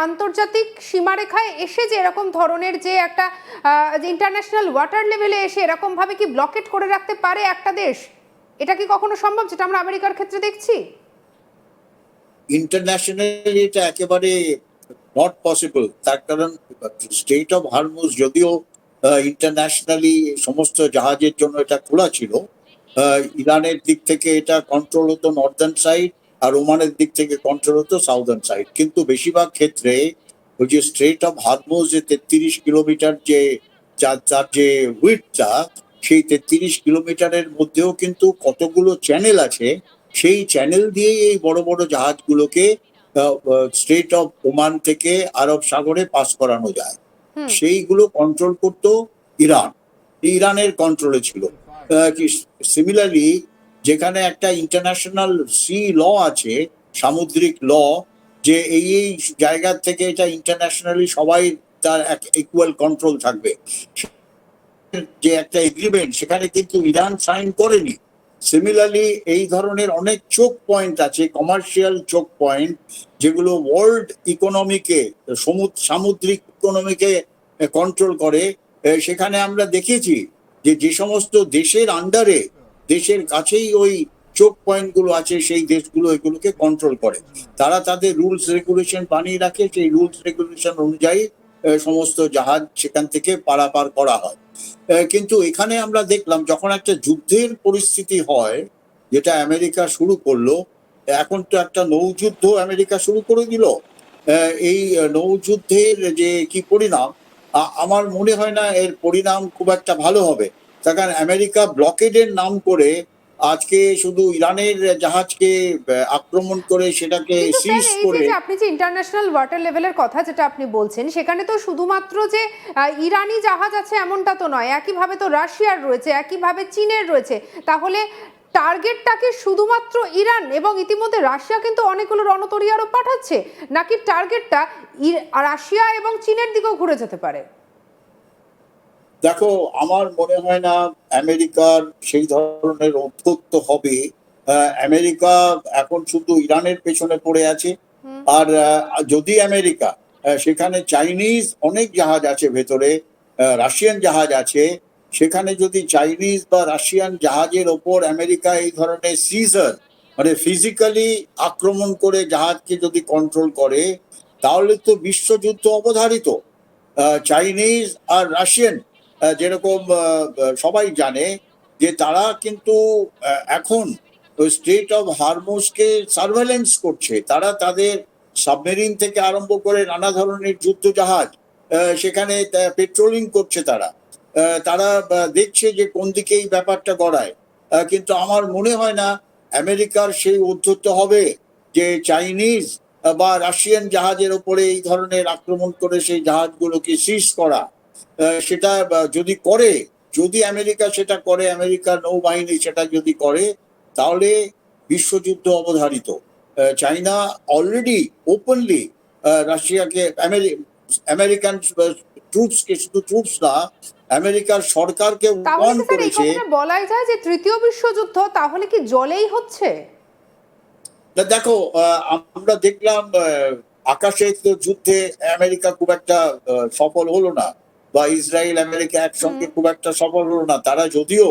আন্তর্জাতিক সীমারেখায় এসে যে এরকম ধরনের যে একটা ইন্টারন্যাশনাল ওয়াটার লেভেলে এসে এরকম ভাবে কি ব্লকেট করে রাখতে পারে একটা দেশ? এটা কি কখনো সম্ভব, যেটা আমরা আমেরিকার ক্ষেত্রে দেখছি? ইন্টারন্যাশনালি এটা একেবারে নট পসিবল। তার কারণ স্ট্রেট অফ হরমুজ যদিও ইন্টারন্যাশনালি সমস্ত জাহাজের জন্য এটা খোলা ছিল, ইরানের দিক থেকে এটা কন্ট্রোল হতো নর্দার্ন সাইড, আর ওমানের দিক থেকে কন্ট্রোল হতো সাউদার্ন সাইড। কিন্তু বেশিরভাগ ক্ষেত্রে ওই যে স্ট্রেট অফ হরমুজ যে 33 কিলোমিটার যে তার যে উইডথটা, সেই 33 কিলোমিটারের মধ্যেও কিন্তু কতগুলো চ্যানেল আছে। সেই চ্যানেল দিয়েই এই বড় বড় জাহাজগুলোকে স্ট্রেট অফ ওমান থেকে আরব সাগরে পাস করানো যায়। সেইগুলো কন্ট্রোল করতো ইরান, ইরানের কন্ট্রোলে ছিল। সিমিলারলি যেখানে একটা ইন্টারন্যাশনাল সি ল আছে, সামুদ্রিক ল, যে এই এই জায়গা থেকে এটা ইন্টারন্যাশনালি সবাই তার ইকুয়াল কন্ট্রোল থাকবে, যে একটা এগ্রিমেন্ট সেখানে কিন্তু ইরান সাইন করেনি। সিমিলারলি এই ধরনের অনেক চোক পয়েন্ট আছে, কমার্শিয়াল চোক পয়েন্ট, যেগুলো ওয়ার্ল্ড ইকোনমিকে, সামুদ্রিক ইকোনমিকে কন্ট্রোল করে। সেখানে আমরা দেখেছি যে যে সমস্ত দেশের আন্ডারে, দেশের কাছেই ওই চোক পয়েন্ট গুলো আছে, সেই দেশগুলো এগুলোকে কন্ট্রোল করে। তারা তাদের রুলস রেগুলেশন বানিয়ে রাখে, সেই রুলস রেগুলেশন অনুযায়ী সমস্ত জাহাজ সেখান থেকে পারাপার করা হয়। কিন্তু এখানে আমরা দেখলাম যখন একটা যুদ্ধের পরিস্থিতি হয়, যেটা আমেরিকা শুরু করলো, এখন তো একটা নৌযুদ্ধ আমেরিকা শুরু করে দিল। এই নৌযুদ্ধের যে কি পরিণাম, আমার মনে হয় না এর পরিণাম খুব একটা ভালো হবে। তার কারণ আমেরিকা ব্লকেডের নাম করে আজকে শুধু ইরানের জাহাজকে আক্রমণ করে সেটাকে কিন্তু সিজ স্যার, এই করে। যে আপনি যে ইন্টারন্যাশনাল ওয়াটার লেভেলের কথা যেটা আপনি বলছেন, সেখানে তো শুধুমাত্র যে ইরানি জাহাজ আছে এমনটা তো নয়, একইভাবে তো রাশিয়ার রয়েছে, একইভাবে চীনের রয়েছে। তাহলে টার্গেটটাকে শুধুমাত্র ইরান, এবং ইতিমধ্যে রাশিয়া কিন্তু অনেকগুলো রণতরীয়ারও পাঠাচ্ছে, নাকি টার্গেটটা রাশিয়া এবং চীনের দিকেও ঘুরে যেতে পারে? দেখো, আমার মনে হয় না আমেরিকার সেই ধরনের ঔদ্ধত্য হবে। আমেরিকা এখন শুধু ইরানের পেছনে পড়ে আছে। আর যদি আমেরিকা, সেখানে চাইনিজ অনেক জাহাজ আছে ভেতরে, রাশিয়ান জাহাজ আছে, সেখানে যদি চাইনিজ বা রাশিয়ান জাহাজের ওপর আমেরিকা এই ধরনের সিজার, মানে ফিজিক্যালি আক্রমণ করে জাহাজকে যদি কন্ট্রোল করে, তাহলে তো বিশ্বযুদ্ধ অবধারিত। চাইনিজ আর রাশিয়ান যেরকম সবাই জানে যে তারা কিন্তু এখন স্ট্রেট অফ হরমুজকে সার্ভেলেন্স করছে। তারা তাদের সাবমেরিন থেকে আরম্ভ করে নানা ধরনের যুদ্ধ জাহাজ সেখানে পেট্রোলিং করছে। তারা তারা দেখছে যে কোন দিকে এই ব্যাপারটা গড়ায়। কিন্তু আমার মনে হয় না আমেরিকার সেই ঔদ্ধত্য হবে যে চাইনিজ বা রাশিয়ান জাহাজের উপরে এই ধরনের আক্রমণ করে সেই জাহাজগুলোকে সিজ করা। সেটা যদি করে, যদি আমেরিকা সেটা করে, আমেরিকার নৌবাহিনী সেটা যদি করে, তাহলে বিশ্বযুদ্ধ অবধারিত। চাইনা অলরেডি ওপেনলি রাশিয়াকে, আমেরিকান ট্রুপসকে, শুধু ট্রুপস না, আমেরিকার সরকারকে ওয়ার্ন করেছে। বলাই যায় যে তৃতীয় বিশ্বযুদ্ধ তাহলে কি জলেই হচ্ছে? দেখো, আমরা দেখলাম আকাশে যুদ্ধে আমেরিকা খুব একটা সফল হলো না, বা ইসরায়েল আমেরিকা একসঙ্গে খুব একটা সফল হলো না। তারা যদিও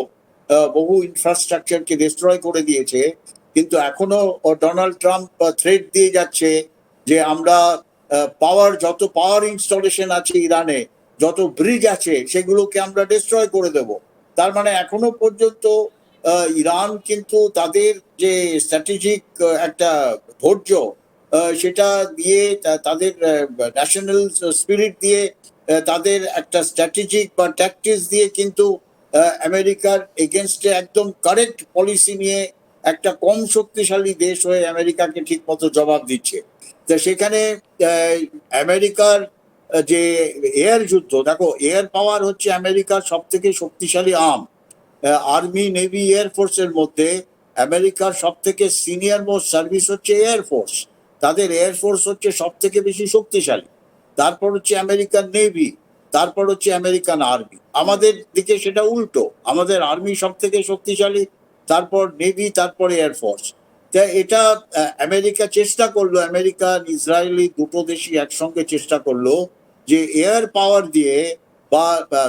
বহু ইনফ্রাস্ট্রাকচারকে ডিস্ট্রয় করে দিয়েছে, কিন্তু এখনো ডোনাল্ড ট্রাম্প থ্রেট দিয়ে যাচ্ছে যে আমরা যত পাওয়ার ইনস্টলেশন আছে ইরানে, যত ব্রিজ আছে, সেগুলোকে আমরা ডিস্ট্রয় করে দেব। তার মানে এখনো পর্যন্ত ইরান কিন্তু তাদের যে স্ট্র্যাটেজিক একটা ধৈর্য, সেটা দিয়ে, তাদের ন্যাশনাল স্পিরিট দিয়ে, তাদের একটা স্ট্র্যাটেজিক বা ট্যাকটিক্স দিয়ে কিন্তু আমেরিকার এগেনস্টে একদম কারেক্ট পলিসি নিয়ে একটা কম শক্তিশালী দেশ হয়ে আমেরিকাকে ঠিক মতো জবাব দিচ্ছে। তো সেখানে আমেরিকার যে এয়ার যুদ্ধ, দেখো, এয়ার পাওয়ার হচ্ছে আমেরিকার সব থেকে শক্তিশালী আর্মি, নেভি, এয়ারফোর্সের মধ্যে আমেরিকার সব থেকে সিনিয়র মোস্ট সার্ভিস হচ্ছে এয়ারফোর্স। তাদের এয়ারফোর্স হচ্ছে সব থেকে বেশি শক্তিশালী। তারপর হচ্ছে আমেরিকান নেভি, তারপর হচ্ছে আমেরিকান আর্মি। আমাদের দিকে সেটা উল্টো, আমাদের আর্মি সব থেকে শক্তিশালী, তারপর নেভি, তারপর এয়ারফোর্স। তা এটা আমেরিকা চেষ্টা করলো, আমেরিকান ইসরায়েলি দুটো দেশই একসঙ্গে চেষ্টা করলো যে এয়ার পাওয়ার দিয়ে বা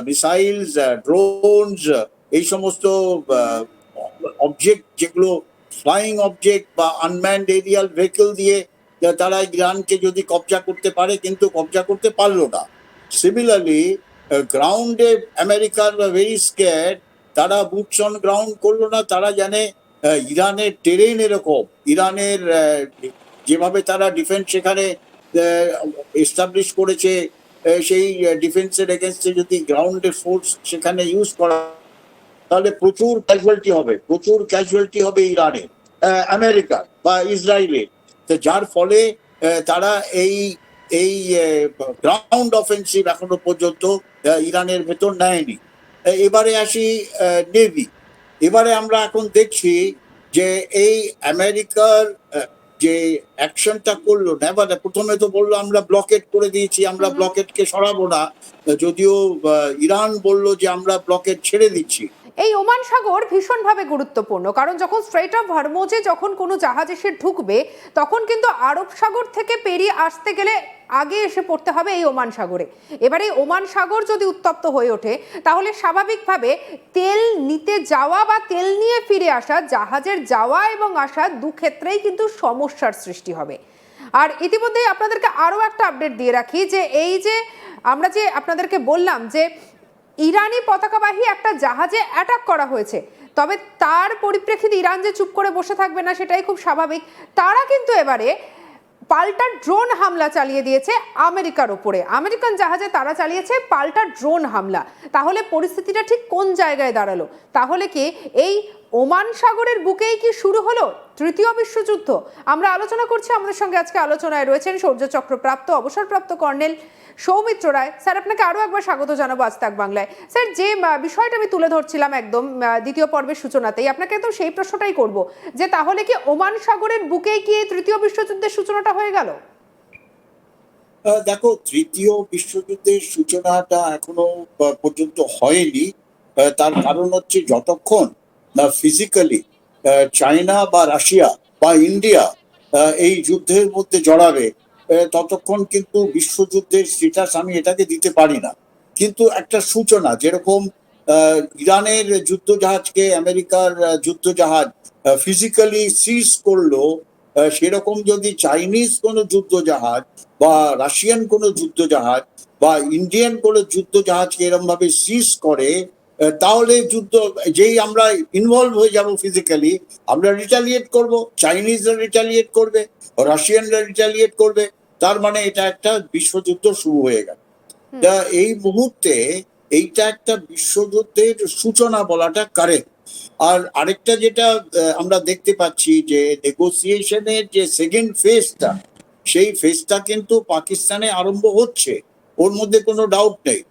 মিসাইলস, ড্রোনস, এই সমস্ত অবজেক্ট যেগুলো ফ্লাইং অবজেক্ট বা আনম্যান্ড এরিয়াল ভেহিকল দিয়ে তারা ইরানকে যদি কবজা করতে পারে, কিন্তু কবজা করতে পারলো না। সিমিলারলি গ্রাউন্ডে আমেরিকার ভেরি স্কেয়ার, তারা বুটস অন গ্রাউন্ড করলো না। তারা জানে ইরানের টেরেন এরকম, ইরানের যেভাবে তারা ডিফেন্স সেখানে এস্টাবলিশ করেছে, সেই ডিফেন্সের এগেনস্টে যদি গ্রাউন্ডের ফোর্স সেখানে ইউজ করা, তাহলে প্রচুর ক্যাজুয়ালিটি হবে, প্রচুর ক্যাজুয়ালিটি হবে ইরানের, আমেরিকার বা ইসরায়েলের। তো যার ফলে তারা এই এই গ্রাউন্ড অফেন্সিভ এখনো পর্যন্ত ইরানের ভেতর নেয়নি। এবারে আসি নেভি। এবারে আমরা এখন দেখছি যে এই আমেরিকার যে অ্যাকশনটা করলো নেভাদা, প্রথমে তো বললো আমরা ব্লকেট করে দিয়েছি, আমরা ব্লকেটকে সরাবো না, যদিও ইরান বললো যে আমরা ব্লকেট ছেড়ে দিচ্ছি। এই ওমান সাগর ভীষণভাবে গুরুত্বপূর্ণ, কারণ যখন স্ট্রেট অফ হরমুজে যখন কোনো জাহাজ এসে ঢুকবে, তখন কিন্তু আরব সাগর থেকে পেরিয়ে আসতে গেলে আগে এসে পড়তে হবে এই ওমান সাগরে। এবারে ওমান সাগর যদি উত্তপ্ত হয়ে ওঠে, তাহলে স্বাভাবিকভাবে তেল নিতে যাওয়া বা তেল নিয়ে ফিরে আসা, জাহাজের যাওয়া এবং আসা দু ক্ষেত্রেই কিন্তু সমস্যার সৃষ্টি হবে। আর ইতিমধ্যেই আপনাদেরকে আরও একটা আপডেট দিয়ে রাখি যে এই যে আমরা যে আপনাদেরকে বললাম যে ইরানি পতাকাবাহী একটা জাহাজে অ্যাটাক করা হয়েছে, তবে তার পরিপ্রেক্ষিতে ইরান যে চুপ করে বসে থাকবে না সেটাই খুব স্বাভাবিক। তারা কিন্তু এবারে পাল্টা ড্রোন হামলা চালিয়ে দিয়েছে আমেরিকার উপরে। আমেরিকান জাহাজে তারা চালিয়েছে পাল্টা ড্রোন হামলা। তাহলে পরিস্থিতিটা ঠিক কোন জায়গায় দাঁড়ালো? তাহলে কি এই ওমান সাগরের বুকেই কি শুরু হলো তৃতীয় বিশ্বযুদ্ধ? আমরা আলোচনা করছি। আমাদের সঙ্গে আজকে আলোচনায় রয়েছেন শৌর্য চক্রপ্রাপ্ত অবসরপ্রাপ্ত কর্নেল সৌমিত্র রায়। স্যার, আপনাকে আরও একবার স্বাগত জানাবো আজ তাক বাংলায়। স্যার, যে বিষয়টা আমি তুলে ধরছিলাম একদম দ্বিতীয় পর্বের সূচনাতেই, আপনাকে তো সেই প্রশ্নটাই করব যে তাহলে কি ওমান সাগরের বুকেই কি তৃতীয় বিশ্বযুদ্ধের সূচনাটা হয়ে গেল? দেখো, তৃতীয় বিশ্বযুদ্ধের সূচনাটা এখনো পর্যন্ত হয়নি। তার কারণ হচ্ছে যতক্ষণ না ফিজিক্যালি চায়না বা রাশিয়া বা ইন্ডিয়া এই যুদ্ধের মধ্যে জড়াবে, ততক্ষণ কিন্তু বিশ্বযুদ্ধের স্ট্যাটাস আমি এটাকে দিতে পারি না। কিন্তু একটা সূচনা, যেরকম ইরানের যুদ্ধজাহাজকে আমেরিকার যুদ্ধজাহাজ ফিজিক্যালি সিজ করলো, সেরকম যদি চাইনিজ কোনো যুদ্ধজাহাজ বা রাশিয়ান কোনো যুদ্ধজাহাজ বা ইন্ডিয়ান কোনো যুদ্ধজাহাজকে এরকম ভাবে সিজ করে, তাহলে যুদ্ধ, যেই আমরা ইনভলভ হয়ে যাব ফিজিক্যালি, আমরা রিটালিয়েট করব, চাইনিজরা রিটালিয়েট করবে, রাশিয়ানরা রিটালিয়েট করবে, তার মানে এটা একটা বিশ্বযুদ্ধ শুরু হয়ে গেল। তা এই মুহূর্তে এইটা একটা বিশ্বযুদ্ধের সূচনা বলাটা কারেক্ট। আর আরেকটা যেটা আমরা দেখতে পাচ্ছি যে নেগোসিয়েশনের যে সেকেন্ড ফেজটা, সেই ফেজটা কিন্তু পাকিস্তানে আরম্ভ হচ্ছে, ওর মধ্যে কোনো ডাউট নেই।